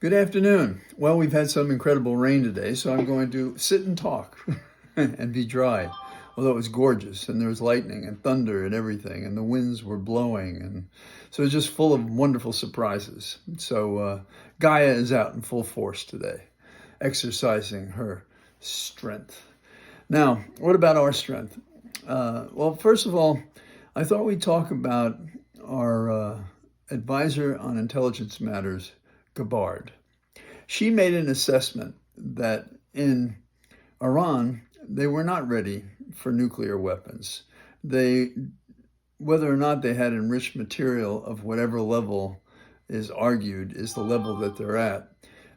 Good afternoon. Well, we've had some incredible rain today, so I'm going to sit and talk and be dry. Although it was gorgeous, and there was lightning and thunder and everything, and the winds were blowing, and so it was just full of wonderful surprises. So Gaia is out in full force today, exercising her strength. Now, what about our strength? Well, first of all, I thought we'd talk about our advisor on intelligence matters, Gabbard. She made an assessment that in Iran, they were not ready for nuclear weapons. Whether or not they had enriched material of whatever level is argued is the level that they're at,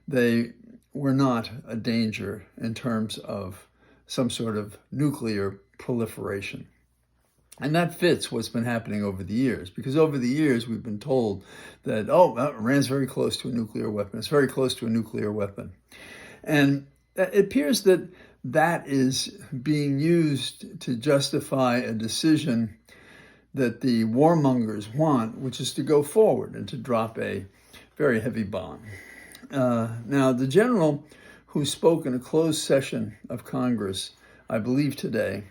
they were not a danger in terms of some sort of nuclear proliferation. And that fits what's been happening over the years, because over the years we've been told that, Iran's very close to a nuclear weapon. It's very close to a nuclear weapon. And it appears that that is being used to justify a decision that the warmongers want, which is to go forward and to drop a very heavy bomb. Now, the general who spoke in a closed session of Congress, I believe today,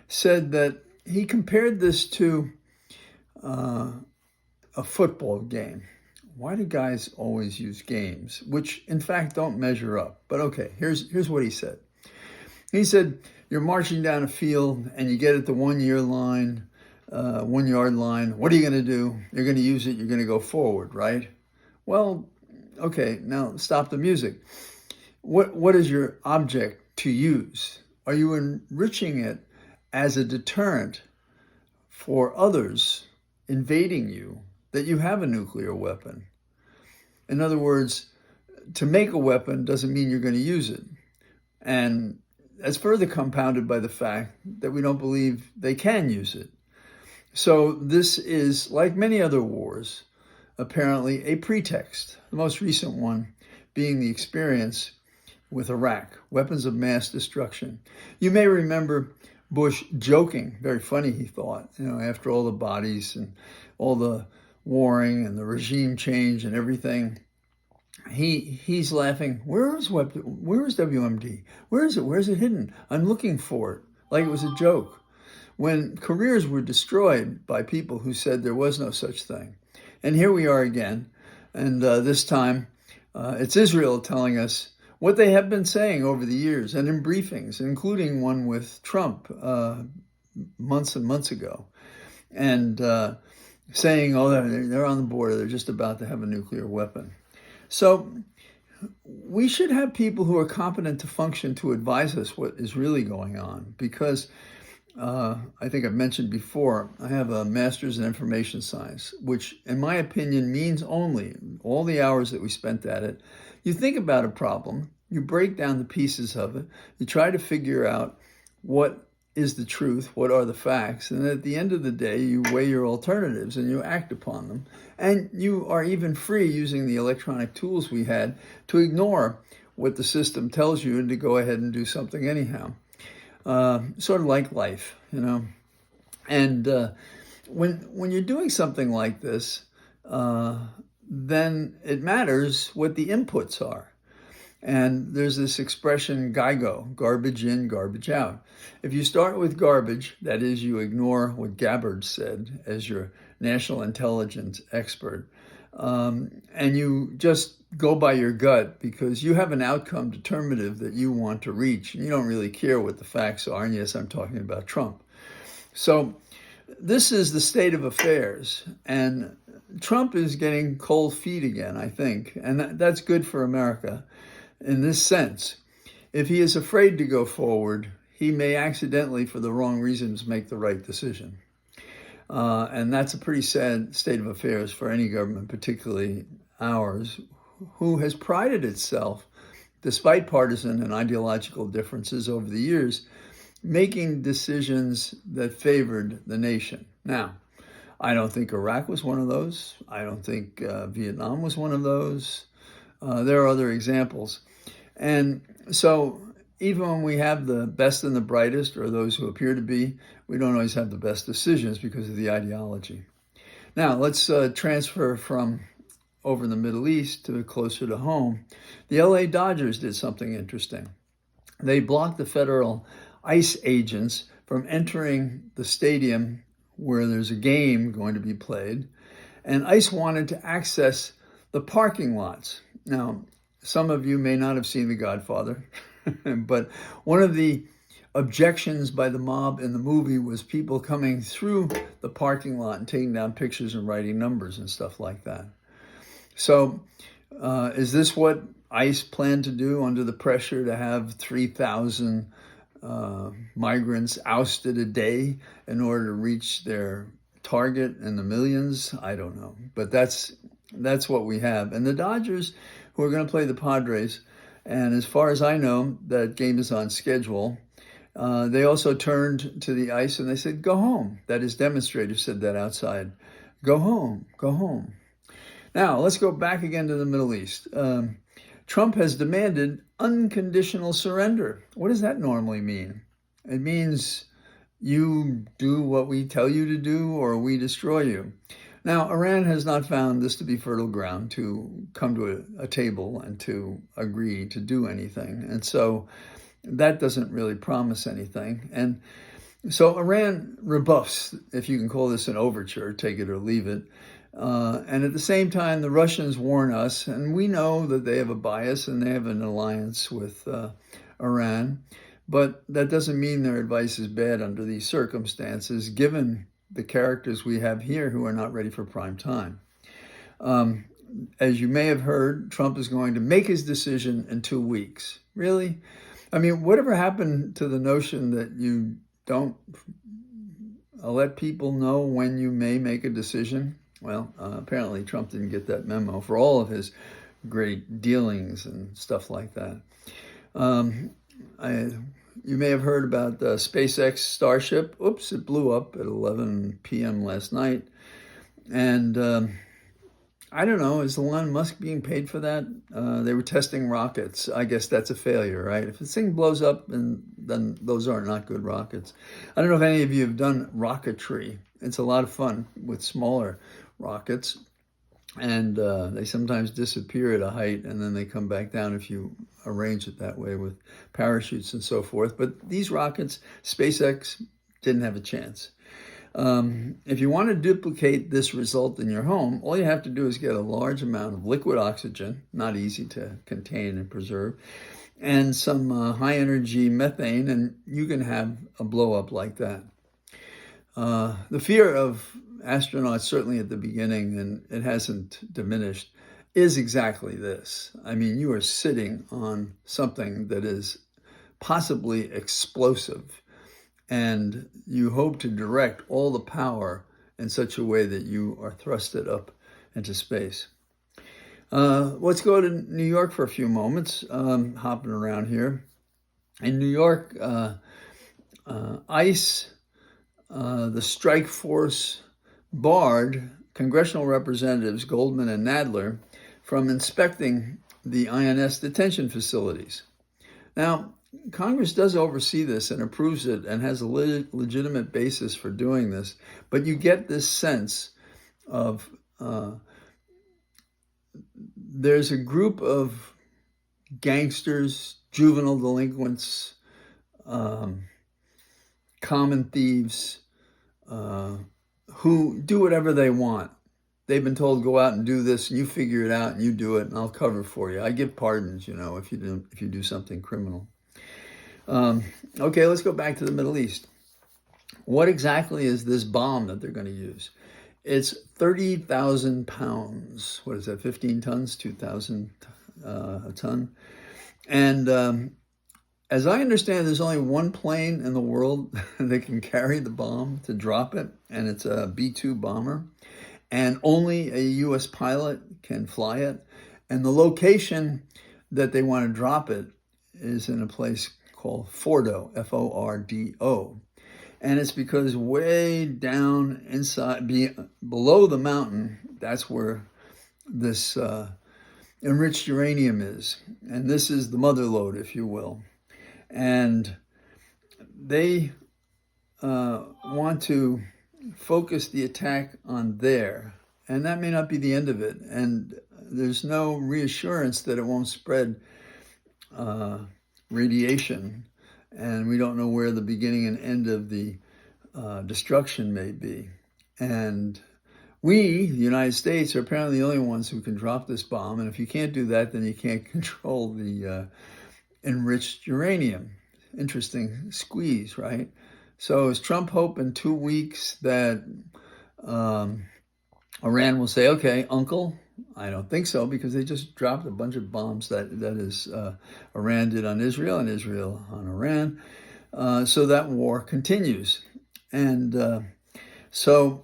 said that he compared this to a football game. Why do guys always use games, which in fact don't measure up? But okay, here's what he said. He said, you're marching down a field and you get at the 1 yard line. What are you going to do? You're going to use it. You're going to go forward, right? Well, okay, now stop the music. What is your object to use? Are you enriching it as a deterrent for others invading you that you have a nuclear weapon? In other words, to make a weapon doesn't mean you're going to use it. And that's further compounded by the fact that we don't believe they can use it. So this is, like many other wars, apparently a pretext. The most recent one being the experience with Iraq, weapons of mass destruction. You may remember Bush joking, very funny he thought, after all the bodies and all the warring and the regime change and everything, he's laughing, where is WMD? Where is it? Where's it hidden? I'm looking for it, like it was a joke. When careers were destroyed by people who said there was no such thing. And here we are again, and this time it's Israel telling us what they have been saying over the years and in briefings, including one with Trump months and months ago, and saying, they're on the border, they're just about to have a nuclear weapon. So we should have people who are competent to function to advise us what is really going on, because I think I've mentioned before, I have a master's in information science, which in my opinion means only all the hours that we spent at it. You think about a problem, you break down the pieces of it, you try to figure out what is the truth, what are the facts, and at the end of the day, you weigh your alternatives and you act upon them. And you are even free, using the electronic tools we had, to ignore what the system tells you and to go ahead and do something anyhow. Sort of like life, And when you're doing something like this, then it matters what the inputs are. And there's this expression, GIGO, garbage in, garbage out. If you start with garbage, that is, you ignore what Gabbard said as your national intelligence expert, and you just go by your gut because you have an outcome determinative that you want to reach, and you don't really care what the facts are. And yes, I'm talking about Trump. So this is the state of affairs, and Trump is getting cold feet again, I think, and that's good for America in this sense. If he is afraid to go forward, he may accidentally, for the wrong reasons, make the right decision. And that's a pretty sad state of affairs for any government, particularly ours, who has prided itself, despite partisan and ideological differences over the years, making decisions that favored the nation. Now, I don't think Iraq was one of those. I don't think Vietnam was one of those. There are other examples. And so even when we have the best and the brightest, or those who appear to be, we don't always have the best decisions because of the ideology. Now, let's transfer from over in the Middle East to closer to home, the LA Dodgers did something interesting. They blocked the federal ICE agents from entering the stadium where there's a game going to be played, and ICE wanted to access the parking lots. Now, some of you may not have seen The Godfather, but one of the objections by the mob in the movie was people coming through the parking lot and taking down pictures and writing numbers and stuff like that. So is this what ICE planned to do under the pressure to have 3,000 migrants ousted a day in order to reach their target in the millions? I don't know. But that's what we have. And the Dodgers, who are going to play the Padres, and as far as I know, that game is on schedule. They also turned to the ICE and they said, go home. That is, demonstrators said that outside. Go home, go home. Now, let's go back again to the Middle East. Trump has demanded unconditional surrender. What does that normally mean? It means you do what we tell you to do or we destroy you. Now, Iran has not found this to be fertile ground to come to a table and to agree to do anything. And so that doesn't really promise anything. And so Iran rebuffs, if you can call this an overture, take it or leave it. And at the same time, the Russians warn us, and we know that they have a bias and they have an alliance with Iran, but that doesn't mean their advice is bad under these circumstances, given the characters we have here who are not ready for prime time. As you may have heard, Trump is going to make his decision in 2 weeks. Really? I mean, whatever happened to the notion that you don't let people know when you may make a decision? Well, apparently Trump didn't get that memo for all of his great dealings and stuff like that. You may have heard about the SpaceX Starship. Oops, it blew up at 11 p.m. last night. And I don't know, is Elon Musk being paid for that? They were testing rockets. I guess that's a failure, right? If this thing blows up, then those are not good rockets. I don't know if any of you have done rocketry. It's a lot of fun with smaller rockets. And they sometimes disappear at a height and then they come back down if you arrange it that way with parachutes and so forth. But these rockets, SpaceX didn't have a chance. If you want to duplicate this result in your home, all you have to do is get a large amount of liquid oxygen, not easy to contain and preserve, and some high energy methane, and you can have a blow up like that. The fear of astronauts, certainly at the beginning, and it hasn't diminished, is exactly this. I mean, you are sitting on something that is possibly explosive, and you hope to direct all the power in such a way that you are thrusted up into space. Let's go to New York for a few moments, hopping around here. In New York, ICE, the strike force, barred congressional representatives Goldman and Nadler from inspecting the INS detention facilities. Now, Congress does oversee this and approves it and has a legitimate basis for doing this, but you get this sense of there's a group of gangsters, juvenile delinquents, common thieves, who do whatever they want. They've been told, go out and do this, and you figure it out, and you do it, and I'll cover for you. I give pardons, if you do something criminal. Okay, let's go back to the Middle East. What exactly is this bomb that they're going to use? It's 30,000 pounds. What is that, 15 tons, 2,000 a ton? And as I understand, there's only one plane in the world that can carry the bomb to drop it, and it's a B-2 bomber. And only a U.S. pilot can fly it. And the location that they want to drop it is in a place called Fordo, F-O-R-D-O. And it's because way down inside, below the mountain, that's where this enriched uranium is. And this is the mother lode, if you will. And they want to focus the attack on there. And that may not be the end of it. And there's no reassurance that it won't spread radiation, and we don't know where the beginning and end of the destruction may be. And we, the United States, are apparently the only ones who can drop this bomb. And if you can't do that, then you can't control the enriched uranium. Interesting squeeze, right? So is Trump hoping 2 weeks that Iran will say, okay, uncle? I don't think so, because they just dropped a bunch of bombs that is Iran did on Israel and Israel on Iran. So that war continues. And so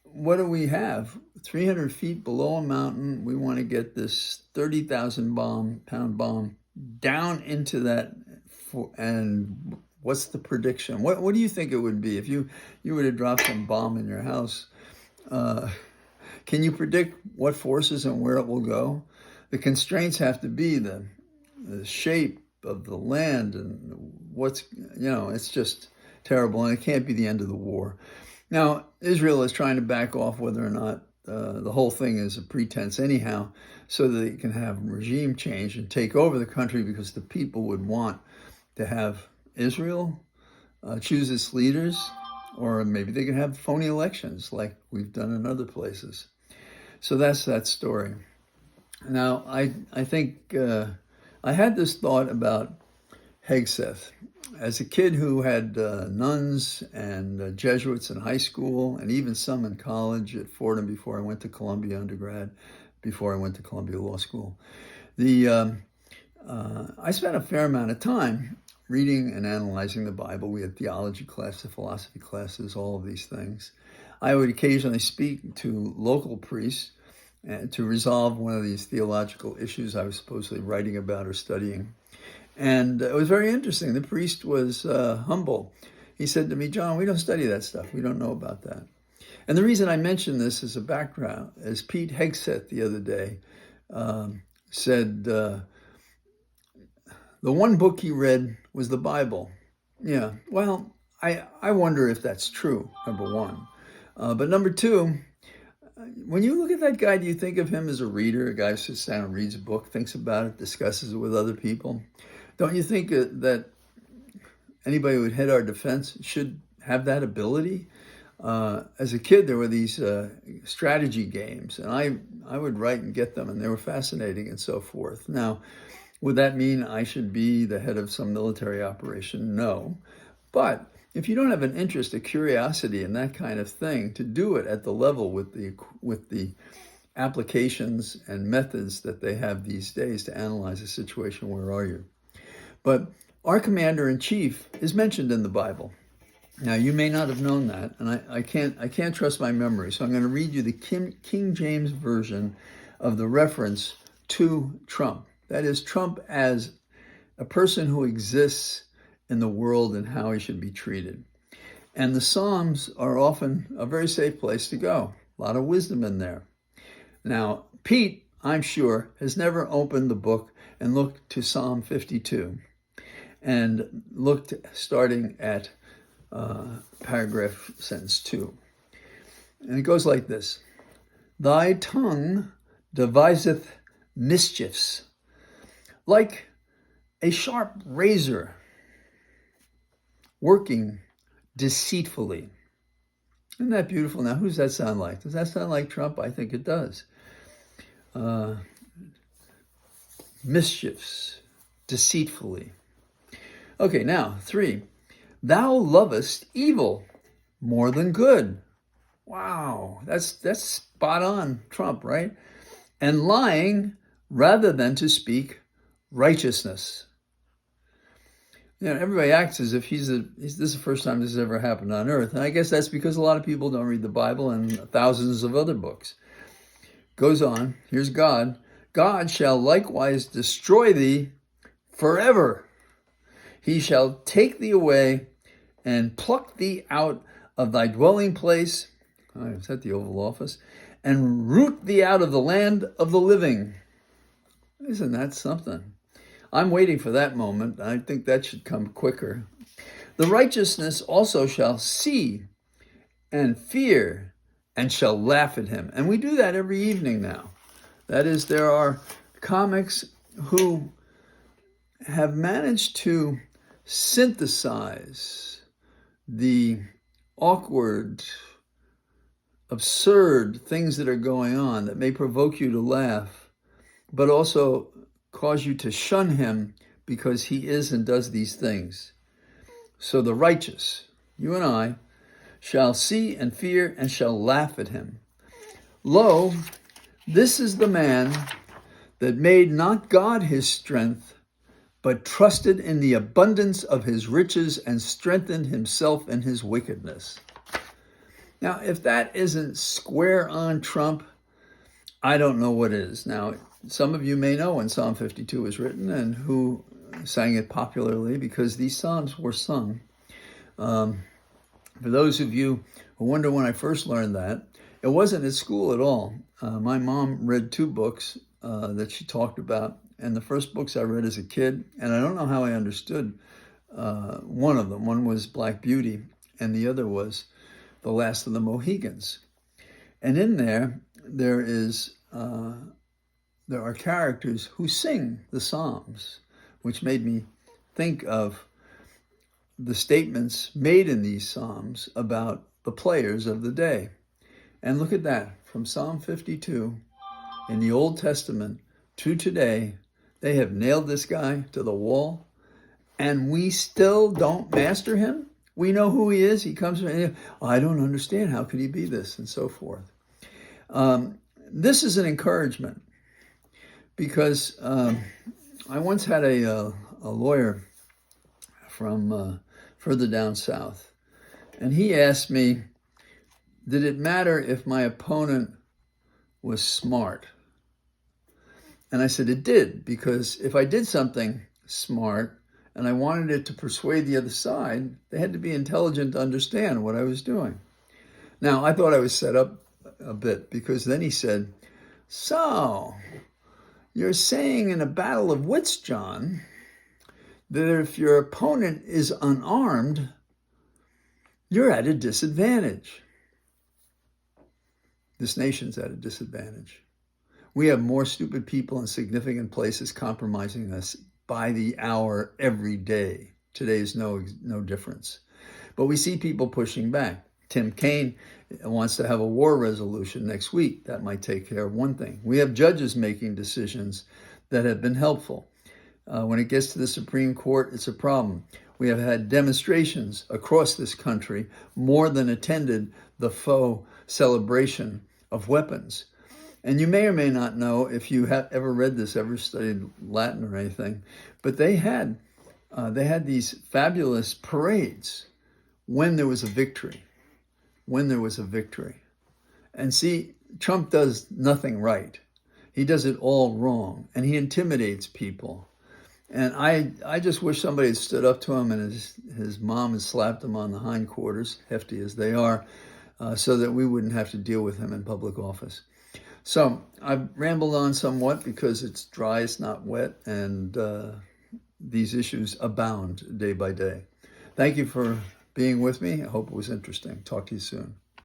what do we have? 300 feet below a mountain, we want to get this 30,000 pound bomb down into that. And what's the prediction? What do you think it would be if you were to drop some bomb in your house? Can you predict what forces and where it will go? The constraints have to be the shape of the land and it's just terrible, and it can't be the end of the war. Now, Israel is trying to back off whether or not the whole thing is a pretense anyhow, so that they can have regime change and take over the country, because the people would want to have Israel choose its leaders, or maybe they can have phony elections like we've done in other places. So that's that story. Now, I think I had this thought about Hegseth. As a kid who had nuns and Jesuits in high school, and even some in college at Fordham before I went to Columbia undergrad, before I went to Columbia Law School, I spent a fair amount of time reading and analyzing the Bible. We had theology classes, philosophy classes, all of these things. I would occasionally speak to local priests to resolve one of these theological issues I was supposedly writing about or studying. And it was very interesting. The priest was humble. He said to me, John, we don't study that stuff. We don't know about that. And the reason I mention this as a background is Pete Hegseth the other day said the one book he read was the Bible. Yeah, well, I wonder if that's true, number one. But number two, when you look at that guy, do you think of him as a reader, a guy who sits down and reads a book, thinks about it, discusses it with other people? Don't you think that anybody who would head our defense should have that ability? As a kid, there were these strategy games, and I would write and get them, and they were fascinating and so forth. Now, would that mean I should be the head of some military operation? No. But if you don't have an interest, a curiosity in that kind of thing, to do it at the level with the applications and methods that they have these days to analyze a situation, where are you? But our commander-in-chief is mentioned in the Bible. Now, you may not have known that, and I can't trust my memory, so I'm going to read you the King James Version of the reference to Trump. That is, Trump as a person who exists in the world and how he should be treated. And the Psalms are often a very safe place to go. A lot of wisdom in there. Now, Pete, I'm sure, has never opened the book and looked to Psalm 52 and looked starting at paragraph sentence 2. And it goes like this. Thy tongue deviseth mischiefs, like a sharp razor, working deceitfully. Isn't that beautiful? Now, who does that sound like? Does that sound like Trump? I think it does. Mischiefs, deceitfully. Okay, now, 3. Thou lovest evil more than good. Wow, that's spot on Trump, right? And lying rather than to speak righteousness. You know, everybody acts as if this is the first time this has ever happened on earth. And I guess that's because a lot of people don't read the Bible and thousands of other books. Goes on, here's God. God shall likewise destroy thee forever. He shall take thee away and pluck thee out of thy dwelling place. Is that the Oval Office? And root thee out of the land of the living. Isn't that something? I'm waiting for that moment. I think that should come quicker. The righteousness also shall see and fear and shall laugh at him. And we do that every evening now. That is, there are comics who have managed to synthesize the awkward, absurd things that are going on that may provoke you to laugh, but also cause you to shun him because he is and does these things. So the righteous, you and I, shall see and fear and shall laugh at him. Lo, this is the man that made not God his strength, but trusted in the abundance of his riches and strengthened himself in his wickedness. Now, if that isn't square on Trump, I don't know what is. Now, some of you may know when Psalm 52 was written and who sang it popularly, because these Psalms were sung. For those of you who wonder when I first learned that, it wasn't at school at all. My mom read two books that she talked about, and the first books I read as a kid, and I don't know how I understood one of them. One was Black Beauty, and the other was The Last of the Mohegans. And in there are characters who sing the Psalms, which made me think of the statements made in these Psalms about the players of the day. And look at that, from Psalm 52 in the Old Testament to today, they have nailed this guy to the wall, and we still don't master him. We know who he is. He comes from, I don't understand. How could he be this? And so forth. This is an encouragement because I once had a lawyer from further down south, and he asked me, did it matter if my opponent was smart? And I said it did, because if I did something smart and I wanted it to persuade the other side, they had to be intelligent to understand what I was doing. Now, I thought I was set up a bit, because then he said, so you're saying in a battle of wits, John, that if your opponent is unarmed, you're at a disadvantage. This nation's at a disadvantage. We have more stupid people in significant places compromising us by the hour every day. Today is no difference. But we see people pushing back. Tim Kaine wants to have a war resolution next week. That might take care of one thing. We have judges making decisions that have been helpful. When it gets to the Supreme Court, it's a problem. We have had demonstrations across this country more than attended the faux celebration of weapons. And you may or may not know, if you have ever read this, ever studied Latin or anything, but they had these fabulous parades when there was a victory. When there was a victory. And see, Trump does nothing right. He does it all wrong, and he intimidates people. And I just wish somebody had stood up to him, and his mom had slapped him on the hindquarters, hefty as they are, so that we wouldn't have to deal with him in public office. So I've rambled on somewhat because it's dry, it's not wet, and these issues abound day by day. Thank you for being with me. I hope it was interesting. Talk to you soon.